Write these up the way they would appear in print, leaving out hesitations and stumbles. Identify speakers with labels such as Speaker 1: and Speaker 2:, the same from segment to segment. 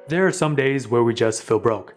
Speaker 1: There are some days where we just feel broke.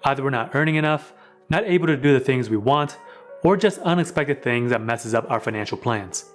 Speaker 1: Either we're not earning enough, not able to do the things we want, or just unexpected things that messes up our financial plans.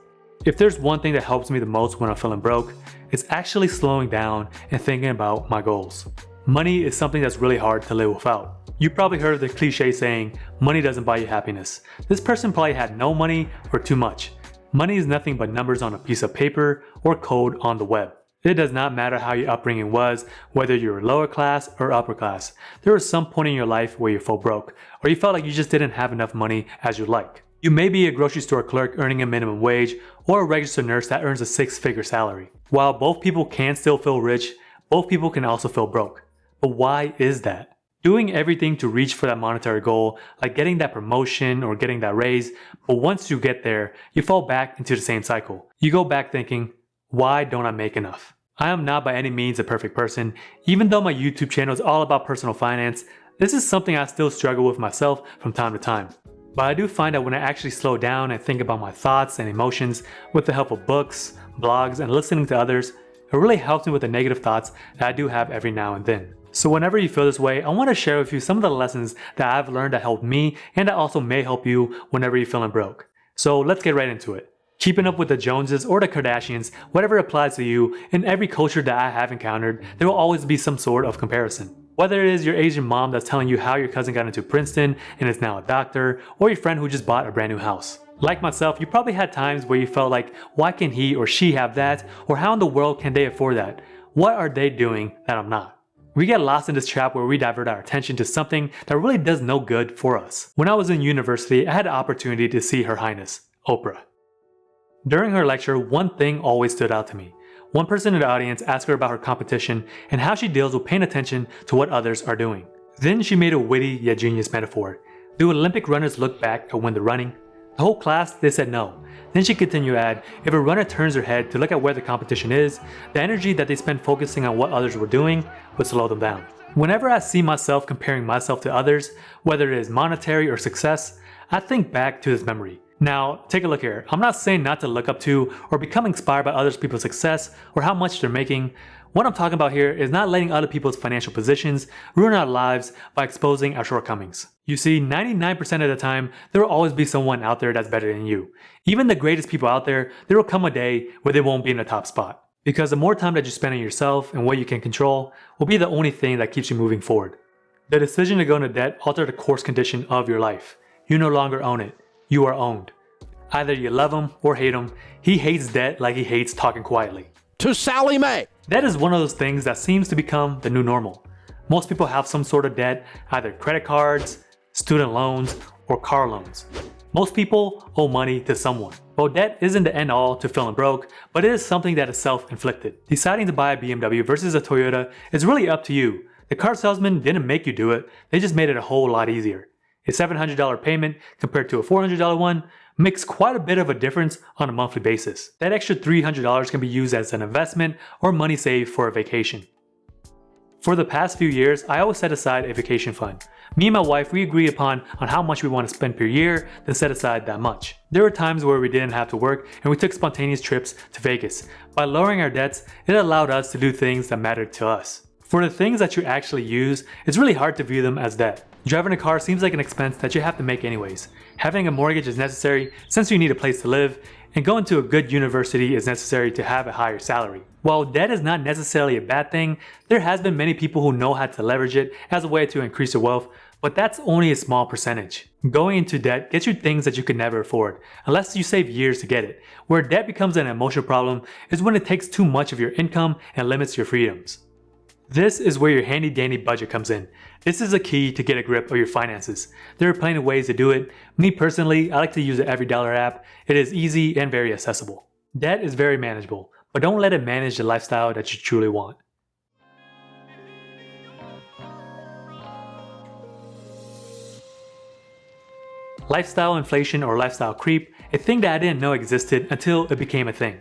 Speaker 1: If there's one thing that helps me the most when I'm feeling broke, it's actually slowing down and thinking about my goals. Money is something that's really hard to live without. You probably heard the cliche saying, money doesn't buy you happiness. This person probably had no money or too much. Money is nothing but numbers on a piece of paper or code on the web. It does not matter how your upbringing was, whether you were lower class or upper class. There was some point in your life where you felt broke, or you felt like you just didn't have enough money as you'd like. You may be a grocery store clerk earning a minimum wage, or a registered nurse that earns a six-figure salary. While both people can still feel rich, both people can also feel broke. But why is that? Doing everything to reach for that monetary goal, like getting that promotion or getting that raise, but once you get there, you fall back into the same cycle. You go back thinking, why don't I make enough? I am not by any means a perfect person. Even though my YouTube channel is all about personal finance, this is something I still struggle with myself from time to time. But I do find that when I actually slow down and think about my thoughts and emotions with the help of books, blogs, and listening to others, it really helps me with the negative thoughts that I do have every now and then. So whenever you feel this way, I want to share with you some of the lessons that I've learned that helped me and that also may help you whenever you're feeling broke. So let's get right into it. Keeping up with the Joneses or the Kardashians, whatever applies to you, in every culture that I have encountered, there will always be some sort of comparison. Whether it is your Asian mom that's telling you how your cousin got into Princeton and is now a doctor, or your friend who just bought a brand new house. Like myself, you probably had times where you felt like, why can he or she have that? Or how in the world can they afford that? What are they doing that I'm not? We get lost in this trap where we divert our attention to something that really does no good for us. When I was in university, I had the opportunity to see Her Highness, Oprah. During her lecture, one thing always stood out to me. One person in the audience asked her about her competition and how she deals with paying attention to what others are doing. Then she made a witty yet genius metaphor. Do Olympic runners look back at when they're running? The whole class, they said no. Then she continued to add, if a runner turns their head to look at where the competition is, the energy that they spend focusing on what others were doing would slow them down. Whenever I see myself comparing myself to others, whether it is monetary or success, I think back to this memory. Now, take a look here. I'm not saying not to look up to or become inspired by other people's success or how much they're making. What I'm talking about here is not letting other people's financial positions ruin our lives by exposing our shortcomings. You see, 99% of the time, there will always be someone out there that's better than you. Even the greatest people out there, there will come a day where they won't be in the top spot. Because the more time that you spend on yourself and what you can control will be the only thing that keeps you moving forward. The decision to go into debt altered the course condition of your life. You no longer own it. You are owned. Either you love him or hate him, he hates debt like he hates talking quietly.
Speaker 2: To Sally Mae.
Speaker 1: Debt is one of those things that seems to become the new normal. Most people have some sort of debt, either credit cards, student loans, or car loans. Most people owe money to someone. Well, debt isn't the end all to feeling broke, but it is something that is self-inflicted. Deciding to buy a BMW versus a Toyota is really up to you. The car salesman didn't make you do it, they just made it a whole lot easier. A $700 payment compared to a $400 one makes quite a bit of a difference on a monthly basis. That extra $300 can be used as an investment or money saved for a vacation. For the past few years, I always set aside a vacation fund. Me and my wife, we agree upon how much we want to spend per year, then set aside that much. There were times where we didn't have to work and we took spontaneous trips to Vegas. By lowering our debts, it allowed us to do things that mattered to us. For the things that you actually use, it's really hard to view them as debt. Driving a car seems like an expense that you have to make anyways. Having a mortgage is necessary since you need a place to live, and going to a good university is necessary to have a higher salary. While debt is not necessarily a bad thing, there has been many people who know how to leverage it as a way to increase your wealth, but that's only a small percentage. Going into debt gets you things that you could never afford, unless you save years to get it. Where debt becomes an emotional problem is when it takes too much of your income and limits your freedoms. This is where your handy dandy budget comes in. This is a key to get a grip of your finances. There are plenty of ways to do it. Me personally, I like to use the Every Dollar app. It is easy and very accessible. Debt is very manageable, but don't let it manage the lifestyle that you truly want. Lifestyle inflation or lifestyle creep, a thing that I didn't know existed until it became a thing.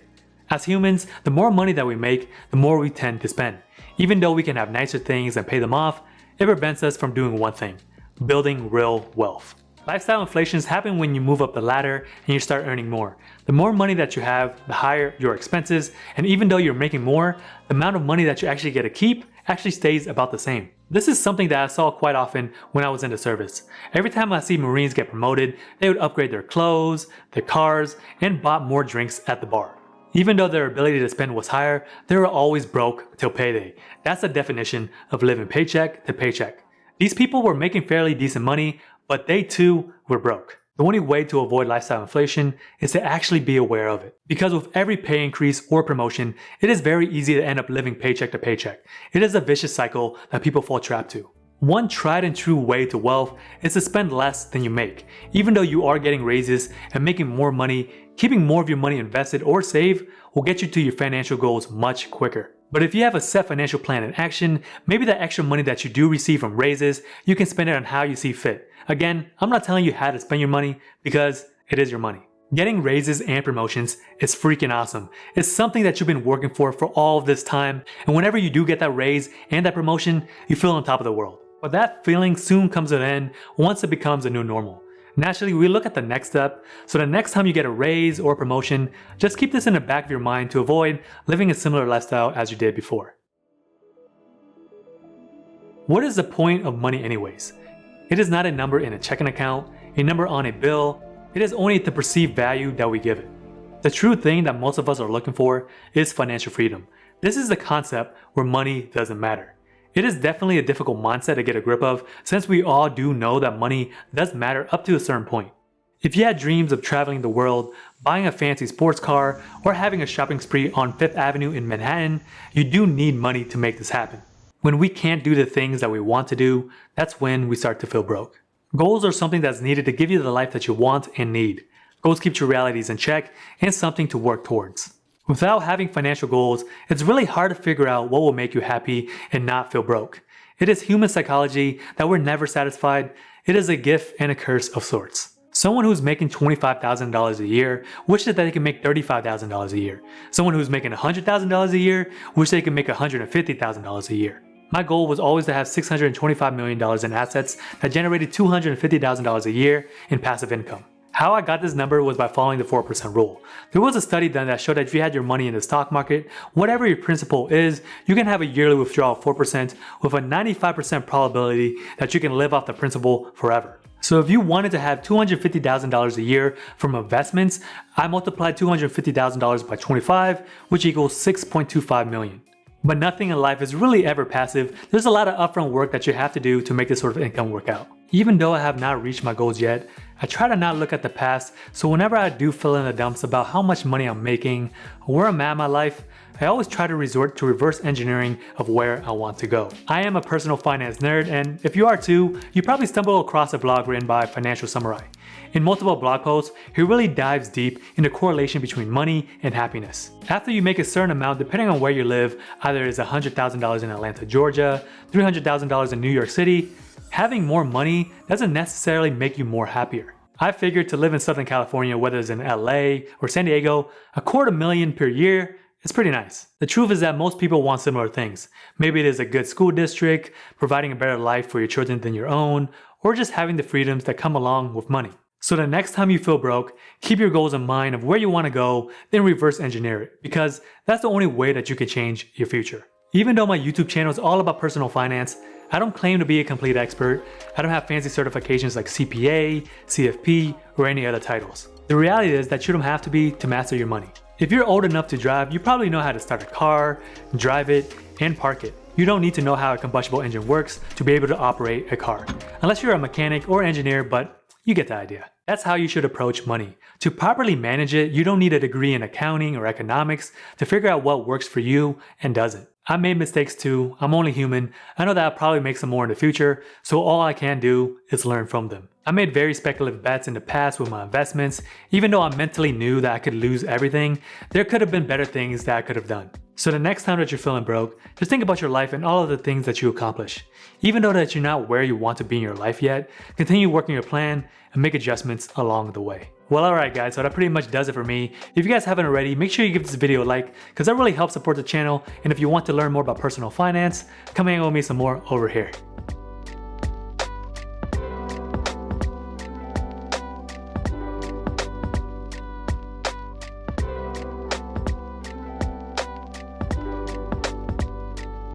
Speaker 1: As humans, the more money that we make, the more we tend to spend. Even though we can have nicer things and pay them off, it prevents us from doing one thing: building real wealth. Lifestyle inflations happen when you move up the ladder and you start earning more. The more money that you have, the higher your expenses, and even though you're making more, the amount of money that you actually get to keep actually stays about the same. This is something that I saw quite often when I was in the service. Every time I see Marines get promoted, they would upgrade their clothes, their cars, and bought more drinks at the bar. Even though their ability to spend was higher, they were always broke till payday. That's the definition of living paycheck to paycheck. These people were making fairly decent money, but they too were broke. The only way to avoid lifestyle inflation is to actually be aware of it. Because with every pay increase or promotion, it is very easy to end up living paycheck to paycheck. It is a vicious cycle that people fall trapped to. One tried and true way to wealth is to spend less than you make. Even though you are getting raises and making more money, keeping more of your money invested or saved will get you to your financial goals much quicker. But if you have a set financial plan in action, maybe that extra money that you do receive from raises, you can spend it on how you see fit. Again, I'm not telling you how to spend your money because it is your money. Getting raises and promotions is freaking awesome. It's something that you've been working for all of this time, and whenever you do get that raise and that promotion, you feel on top of the world. But that feeling soon comes to an end once it becomes a new normal. Naturally, we look at the next step, so the next time you get a raise or promotion, just keep this in the back of your mind to avoid living a similar lifestyle as you did before. What is the point of money anyways? It is not a number in a checking account, a number on a bill. It is only the perceived value that we give it. The true thing that most of us are looking for is financial freedom. This is the concept where money doesn't matter. It is definitely a difficult mindset to get a grip of, since we all do know that money does matter up to a certain point. If you had dreams of traveling the world, buying a fancy sports car, or having a shopping spree on 5th Avenue in Manhattan, you do need money to make this happen. When we can't do the things that we want to do, that's when we start to feel broke. Goals are something that's needed to give you the life that you want and need. Goals keep your realities in check and something to work towards. Without having financial goals, it's really hard to figure out what will make you happy and not feel broke. It is human psychology that we're never satisfied. It is a gift and a curse of sorts. Someone who's making $25,000 a year wishes that they can make $35,000 a year. Someone who's making $100,000 a year wishes they can make $150,000 a year. My goal was always to have $625 million in assets that generated $250,000 a year in passive income. How I got this number was by following the 4% rule. There was a study done that showed that if you had your money in the stock market, whatever your principal is, you can have a yearly withdrawal of 4% with a 95% probability that you can live off the principal forever. So if you wanted to have $250,000 a year from investments, I multiplied $250,000 by 25, which equals $6.25 million. But nothing in life is really ever passive. There's a lot of upfront work that you have to do to make this sort of income work out. Even though I have not reached my goals yet, I try to not look at the past, so whenever I do fill in the dumps about how much money I'm making or where I'm at in my life, I always try to resort to reverse engineering of where I want to go. I am a personal finance nerd, and if you are too, you probably stumble across a blog written by Financial Samurai. In multiple blog posts, he really dives deep into correlation between money and happiness. After you make a certain amount, depending on where you live, either it's $100,000 in Atlanta, Georgia, $300,000 in New York City, having more money doesn't necessarily make you more happier. I figured to live in Southern California, whether it's in LA or San Diego, $250,000 per year is pretty nice. The truth is that most people want similar things. Maybe it is a good school district, providing a better life for your children than your own, or just having the freedoms that come along with money. So the next time you feel broke, keep your goals in mind of where you want to go, then reverse engineer it, because that's the only way that you can change your future. Even though my YouTube channel is all about personal finance, I don't claim to be a complete expert. I don't have fancy certifications like CPA, CFP, or any other titles. The reality is that you don't have to be to master your money. If you're old enough to drive, you probably know how to start a car, drive it, and park it. You don't need to know how a combustible engine works to be able to operate a car, unless you're a mechanic or engineer, but you get the idea. That's how you should approach money. To properly manage it, you don't need a degree in accounting or economics to figure out what works for you and doesn't. I made mistakes too. I'm only human. I know that I'll probably make some more in the future, so all I can do is learn from them. I made very speculative bets in the past with my investments. Even though I mentally knew that I could lose everything, there could have been better things that I could have done. So the next time that you're feeling broke, just think about your life and all of the things that you accomplish. Even though that you're not where you want to be in your life yet, continue working your plan and make adjustments along the way. Well, alright guys, so that pretty much does it for me. If you guys haven't already, make sure you give this video a like, because that really helps support the channel. And if you want to learn more about personal finance, come hang out with me some more over here.